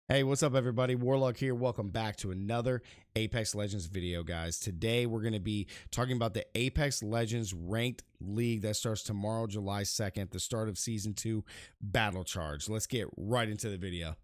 Hey, what's up, everybody? Warlock here. Welcome back to another Apex Legends video, guys. Today, we're going to be talking about the Apex Legends Ranked League that starts tomorrow, July 2nd, the start of Season 2 Battle Charge. Let's get right into the video.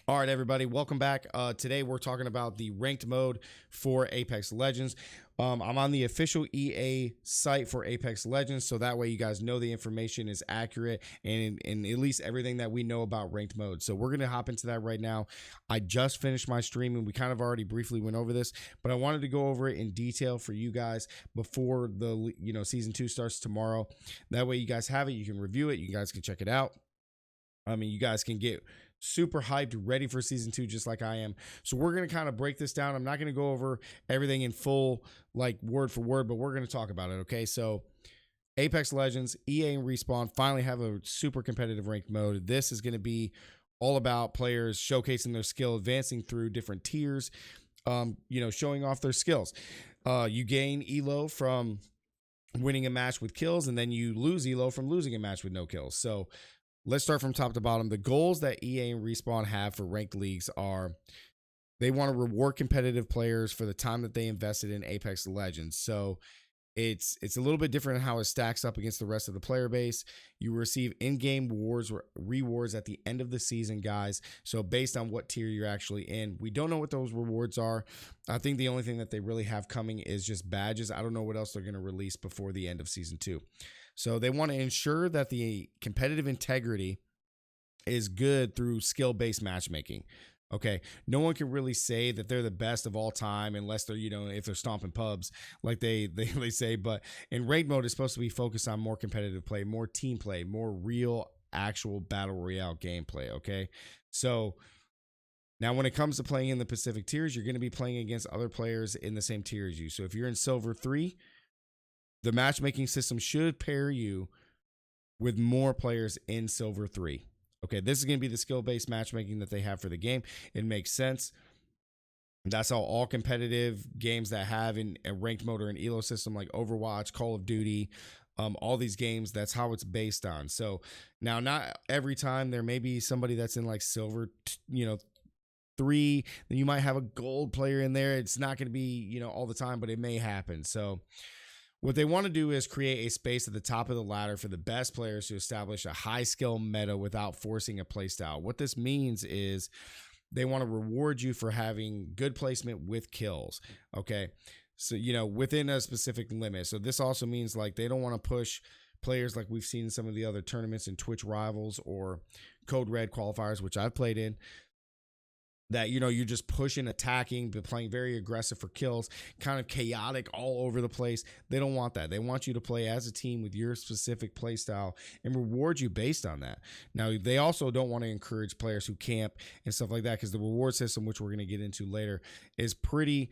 All right, everybody, welcome back. Today, we're talking about the ranked mode for Apex Legends. I'm on the official EA site for Apex Legends, so that way you guys know the information is accurate and at least everything that we know about ranked mode. So we're going to hop into that right now. I just finished my stream, and we kind of already briefly went over this, but I wanted to go over it in detail for you guys before the Season 2 starts tomorrow. That way you guys have it. You can review it. You guys can check it out. I mean, you guys can get super hyped, ready for Season 2, just like I am. So we're going to kind of break this down. I'm not going to go over everything in full, like word for word, but we're going to talk about it, okay? So Apex Legends, EA and Respawn finally have a super competitive ranked mode. This is going to be all about players showcasing their skill, advancing through different tiers, showing off their skills. You gain elo from winning a match with kills, and then you lose elo from losing a match with no kills. So let's start from top to bottom. The goals that EA and Respawn have for ranked leagues are they want to reward competitive players for the time that they invested in Apex Legends. So it's a little bit different in how it stacks up against the rest of the player base. You receive in-game rewards at the end of the season, guys. So based on what tier you're actually in, we don't know what those rewards are. I think the only thing that they really have coming is just badges. I don't know what else they're going to release before the end of Season 2. So they want to ensure that the competitive integrity is good through skill-based matchmaking. Okay, no one can really say that they're the best of all time unless they're, if they're stomping pubs like they say. But in ranked mode, it's supposed to be focused on more competitive play, more team play, more real, actual Battle Royale gameplay. Okay, so now when it comes to playing in the Pacific tiers, you're going to be playing against other players in the same tier as you. So if you're in Silver 3, the matchmaking system should pair you with more players in Silver 3. Okay, this is going to be the skill-based matchmaking that they have for the game. It makes sense. That's how all competitive games that have in a ranked mode or an elo system like Overwatch, Call of Duty, all these games, that's how it's based on. So now not every time there may be somebody that's in like Silver, 3, then you might have a gold player in there. It's not going to be, all the time, but it may happen. So what they want to do is create a space at the top of the ladder for the best players to establish a high skill meta without forcing a playstyle. What this means is they want to reward you for having good placement with kills. Okay. So, within a specific limit. So this also means like they don't want to push players like we've seen in some of the other tournaments in Twitch Rivals or Code Red qualifiers, which I've played in. That, you're just pushing, attacking, but playing very aggressive for kills, kind of chaotic all over the place. They don't want that. They want you to play as a team with your specific play style and reward you based on that. Now, they also don't want to encourage players who camp and stuff like that, because the reward system, which we're going to get into later, is pretty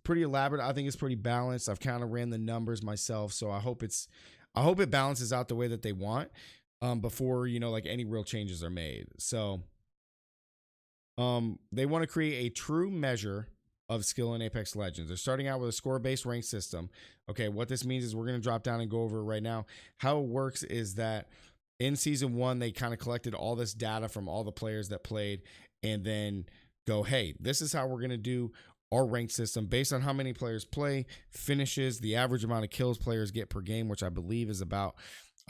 elaborate. I think it's pretty balanced. I've kind of ran the numbers myself, so I hope it balances out the way that they want before, any real changes are made. So they want to create a true measure of skill in Apex Legends. They're starting out with a score-based rank system. Okay, what this means is we're going to drop down and go over it right now. How it works is that in Season 1, they kind of collected all this data from all the players that played and then go, hey, this is how we're going to do our ranked system based on how many players play, finishes, the average amount of kills players get per game, which I believe is about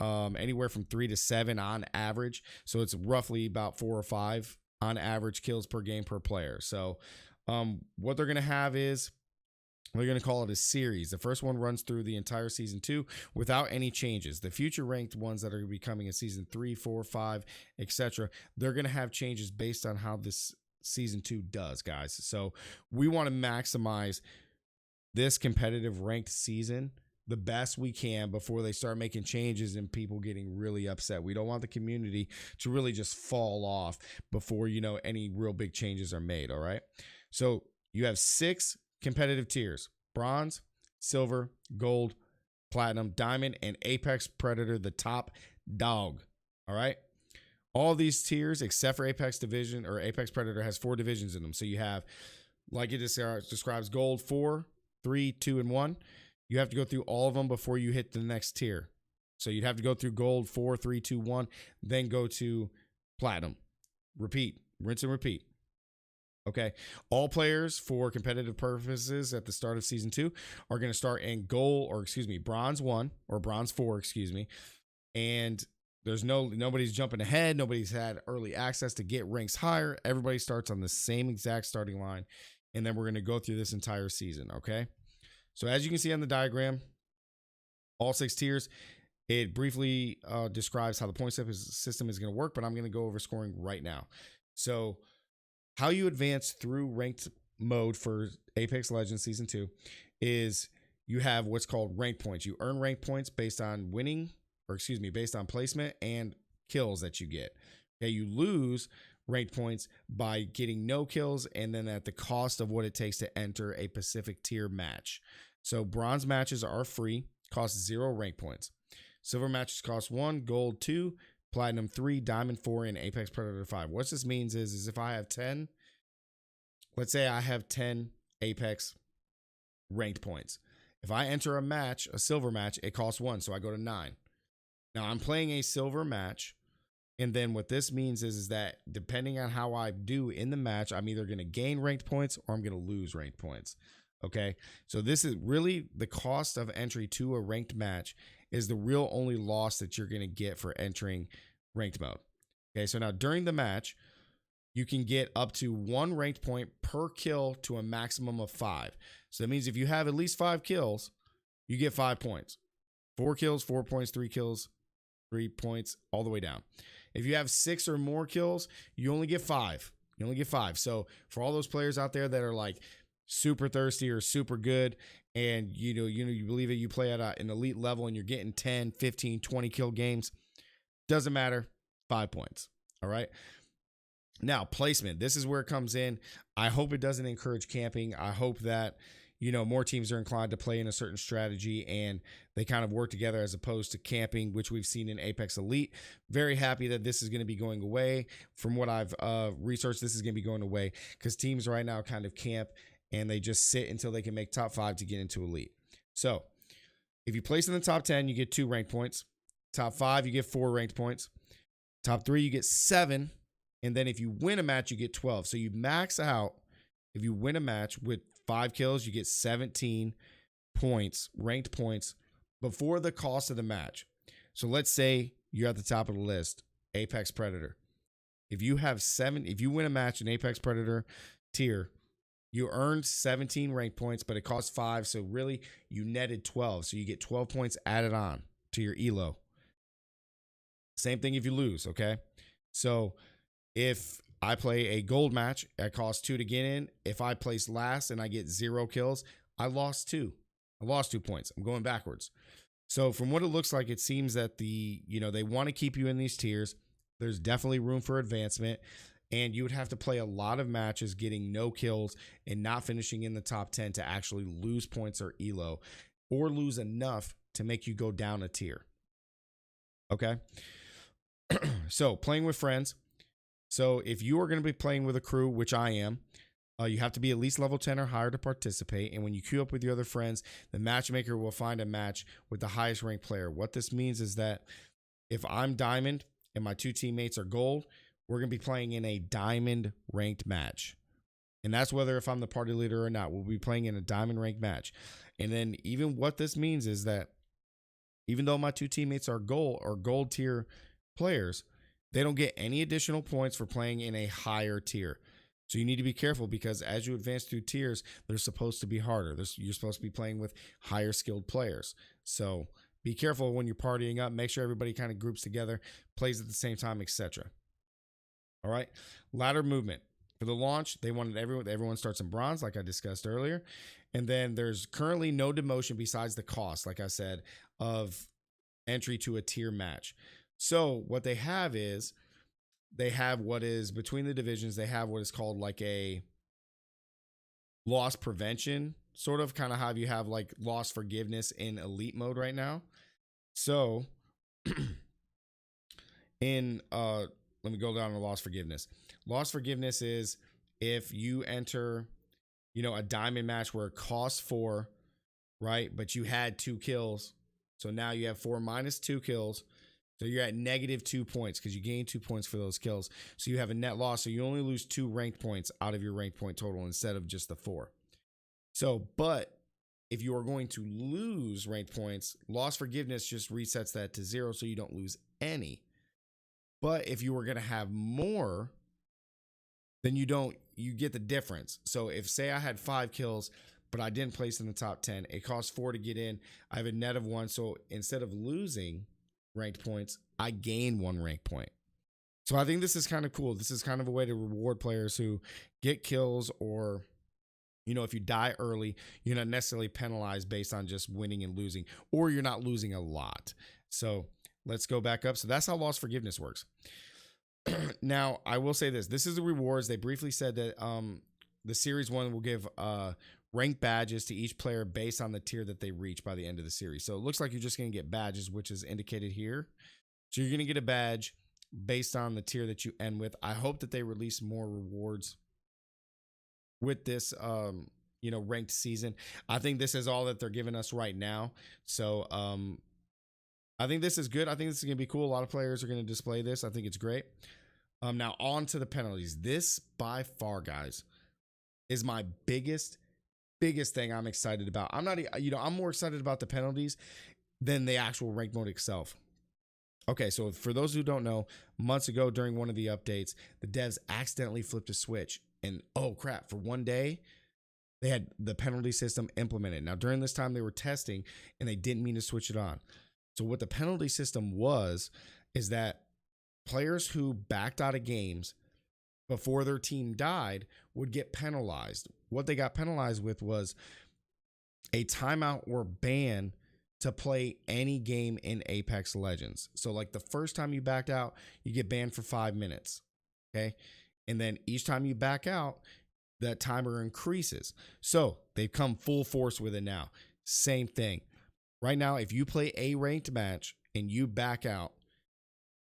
anywhere from 3 to 7 on average. So it's roughly about 4 or 5 on average kills per game per player. So what they're going to have is we're going to call it a series. The first one runs through the entire Season 2 without any changes. The future ranked ones that are going to be coming in Season 3, 4, 5, etc., they're going to have changes based on how this Season 2 does, guys. So we want to maximize this competitive ranked season the best we can before they start making changes and people getting really upset. We don't want the community to really just fall off before, any real big changes are made. All right. So you have 6 competitive tiers: bronze, silver, gold, platinum, diamond, and Apex Predator, the top dog. All right. All these tiers, except for Apex Division or Apex Predator, has 4 divisions in them. So you have, like it describes, gold 4, 3, 2, and 1. You have to go through all of them before you hit the next tier. So you'd have to go through gold 4, 3, 2, 1, then go to platinum. Repeat, rinse and repeat. Okay. All players for competitive purposes at the start of season 2 are going to start in bronze 1 or bronze 4, and there's nobody's jumping ahead. Nobody's had early access to get ranks higher. Everybody starts on the same exact starting line. And then we're going to go through this entire season. Okay. So as you can see on the diagram, all 6 tiers, it briefly describes how the point system is going to work, but I'm going to go over scoring right now. So how you advance through ranked mode for Apex Legends Season 2 is you have what's called rank points. You earn rank points based on based on placement and kills that you get. Okay, you lose rank points by getting no kills and then at the cost of what it takes to enter a Pacific tier match. So bronze matches are free, cost 0 rank points. Silver matches cost 1, gold 2, platinum 3, diamond 4, and Apex Predator 5. What this means is if I have 10, let's say I have 10 Apex ranked points. If I enter a match, a silver match, it costs 1, so I go to 9. Now I'm playing a silver match, and then what this means is that depending on how I do in the match, I'm either going to gain ranked points or I'm going to lose ranked points. Okay, so this is really the cost of entry to a ranked match is the real only loss that you're going to get for entering ranked mode. Okay, so now during the match, you can get up to 1 ranked point per kill to a maximum of 5. So that means if you have at least 5 kills, you get 5 points. 4 kills, 4 points, 3 kills, 3 points, all the way down. If you have 6 or more kills, you only get 5. You only get 5. So for all those players out there that are like super thirsty or super good, and you believe that you play at an elite level and you're getting 10, 15, 20 kill games, doesn't matter, 5 points. All right. Now, placement. This is where it comes in. I hope it doesn't encourage camping. I hope that more teams are inclined to play in a certain strategy and they kind of work together as opposed to camping, which we've seen in Apex Elite. Very happy that this is going to be going away. From what I've researched, this is going to be going away because teams right now kind of camp and they just sit until they can make top 5 to get into Elite. So if you place in the top 10, you get 2 ranked points. Top 5, you get 4 ranked points. Top 3, you get 7. And then if you win a match, you get 12. So you max out. If you win a match with 5 kills, you get 17 points, ranked points, before the cost of the match. So let's say you're at the top of the list, Apex Predator. If you win a match in Apex Predator tier, you earned 17 ranked points, but it costs 5. So really, you netted 12. So you get 12 points added on to your elo. Same thing if you lose, okay? So if I play a gold match, it costs 2 to get in. If I place last and I get 0 kills, I lost 2. I lost 2 points. I'm going backwards. So from what it looks like, it seems that they want to keep you in these tiers. There's definitely room for advancement. And you would have to play a lot of matches getting no kills and not finishing in the top 10 to actually lose points or elo, or lose enough to make you go down a tier. Okay. So playing with friends. So if you are going to be playing with a crew, which I am, you have to be at least level 10 or higher to participate. And when you queue up with your other friends, the matchmaker will find a match with the highest ranked player. What this means is that if I'm diamond and my 2 teammates are gold, we're going to be playing in a diamond ranked match. And that's whether if I'm the party leader or not, we'll be playing in a diamond ranked match. And then even what this means is that even though my 2 teammates are gold or gold tier players, they don't get any additional points for playing in a higher tier. So you need to be careful because as you advance through tiers, they're supposed to be harder. You're supposed to be playing with higher skilled players. So be careful when you're partying up. Make sure everybody kind of groups together, plays at the same time, etc. All right. Ladder movement. For the launch, they wanted everyone starts in bronze, like I discussed earlier. And then there's currently no demotion besides the cost, like I said, of entry to a tier match. So what they have is they have what is between the divisions. They have what is called like a loss prevention, sort of kind of how you have like loss forgiveness in elite mode right now. So in let me go down to loss forgiveness. Loss forgiveness is if you enter, a diamond match where it costs 4, right? But you had 2 kills. So now you have 4 minus 2 kills. So you're at -2 points because you gain 2 points for those kills. So you have a net loss. So you only lose 2 ranked points out of your ranked point total instead of just the 4. So, but if you are going to lose ranked points, loss forgiveness just resets that to 0 so you don't lose any. But if you were going to have more, then you get the difference. So if, say I had 5 kills, but I didn't place in the top 10, it costs 4 to get in. I have a net of 1. So instead of losing ranked points, I gain 1 rank point. So I think this is kind of cool. This is kind of a way to reward players who get kills, or, you know, if you die early, you're not necessarily penalized based on just winning and losing, or you're not losing a lot. So let's go back up. So that's how loss forgiveness works. Now, I will say this. This is the rewards. They briefly said that the series 1 will give ranked badges to each player based on the tier that they reach by the end of the series. So it looks like you're just going to get badges, which is indicated here. So you're going to get a badge based on the tier that you end with. I hope that they release more rewards with this, you know, ranked season. I think this is all that they're giving us right now. So I think this is good. I think this is going to be cool. A lot of players are going to display this. I think it's great. Now on to the penalties. This by far, guys, is my biggest thing I'm excited about. I'm not, you know, I'm more excited about the penalties than the actual ranked mode itself. Okay, so for those who don't know, months ago during one of the updates, the devs accidentally flipped a switch, and oh crap, for one day, they had the penalty system implemented. Now during this time they were testing and they didn't mean to switch it on. So what the penalty system is that players who backed out of games before their team died would get penalized. What they got penalized with was a timeout or ban to play any game in Apex Legends. So like the first time you backed out, you get banned for 5 minutes. Okay. And then each time you back out, that timer increases. So they've come full force with it now. Same thing. Right now, if you play a ranked match and you back out,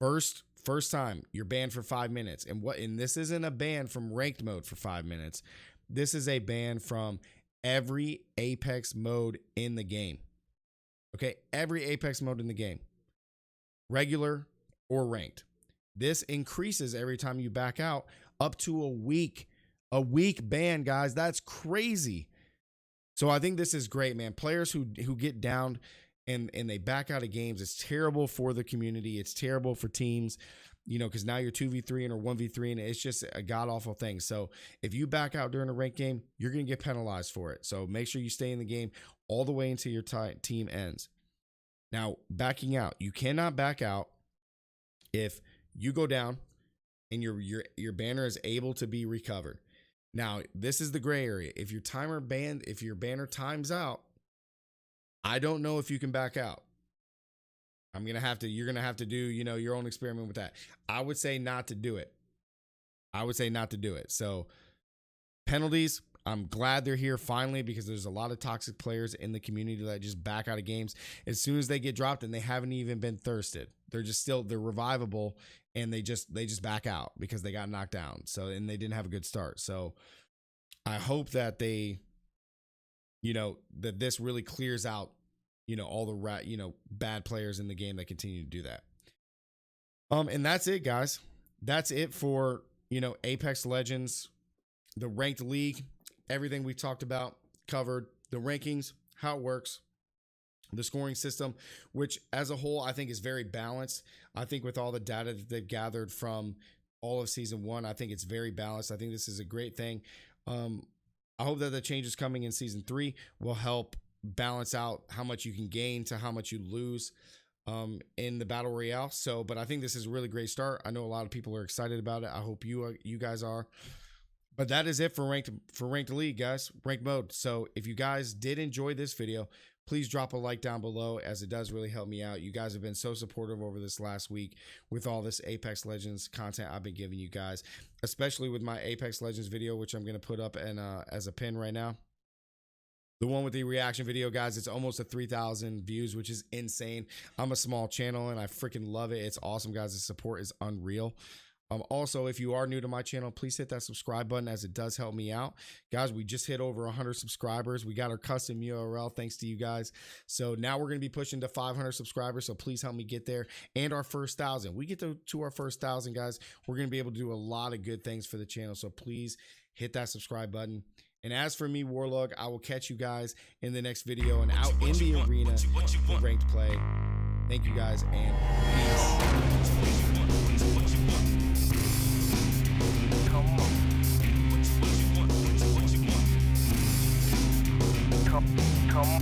first time you're banned for 5 minutes. And this isn't a ban from ranked mode for 5 minutes. This is a ban from every Apex mode in the game. Okay, every Apex mode in the game, regular or ranked. This increases every time you back out up to a week ban, guys. That's crazy. So I think this is great, man. Players who get downed and they back out of games, it's terrible for the community. It's terrible for teams, you know, because now you're 2v3 or 1v3, and it's just a god-awful thing. So if you back out during a ranked game, you're going to get penalized for it. So make sure you stay in the game all the way until your team ends. Now, backing out, you cannot back out if you go down and your banner is able to be recovered. Now, this is the gray area. If your banner times out, I don't know if you can back out. You're going to have to do, you know, your own experiment with that. I would say not to do it. So penalties, I'm glad they're here finally, because there's a lot of toxic players in the community that just back out of games as soon as they get dropped, and they haven't even been thirsted. They're revivable, and they just back out because they got knocked down. So, and they didn't have a good start. So I hope that that this really clears out, you know, all the bad players in the game that continue to do that. And that's it, guys. That's it for, you know, Apex Legends, the ranked league, everything we talked about, covered, the rankings, how it works, the scoring system, which as a whole, I think is very balanced. I think with all the data that they've gathered from all of season 1, I think it's very balanced. I think this is a great thing. I hope that the changes coming in season 3 will help balance out how much you can gain to how much you lose in the Battle Royale. So, but I think this is a really great start. I know a lot of people are excited about it. I hope you guys are. But that is it for ranked league, guys, ranked mode. So if you guys did enjoy this video, please drop a like down below, as it does really help me out. You guys have been so supportive over this last week with all this Apex Legends content I've been giving you guys, especially with my Apex Legends video, which I'm going to put up as a pin right now. The one with the reaction video, guys, it's almost at 3,000 views, which is insane. I'm a small channel and I freaking love it. It's awesome, guys. The support is unreal. Also, if you are new to my channel, please hit that subscribe button, as it does help me out. Guys, we just hit over 100 subscribers. We got our custom URL thanks to you guys. So now we're going to be pushing to 500 subscribers. So please help me get there. And our first 1,000. We get to our first 1,000, guys. We're going to be able to do a lot of good things for the channel. So please hit that subscribe button. And as for me, Warlug, I will catch you guys in the next video and out in the arena for ranked play. Thank you guys, and peace.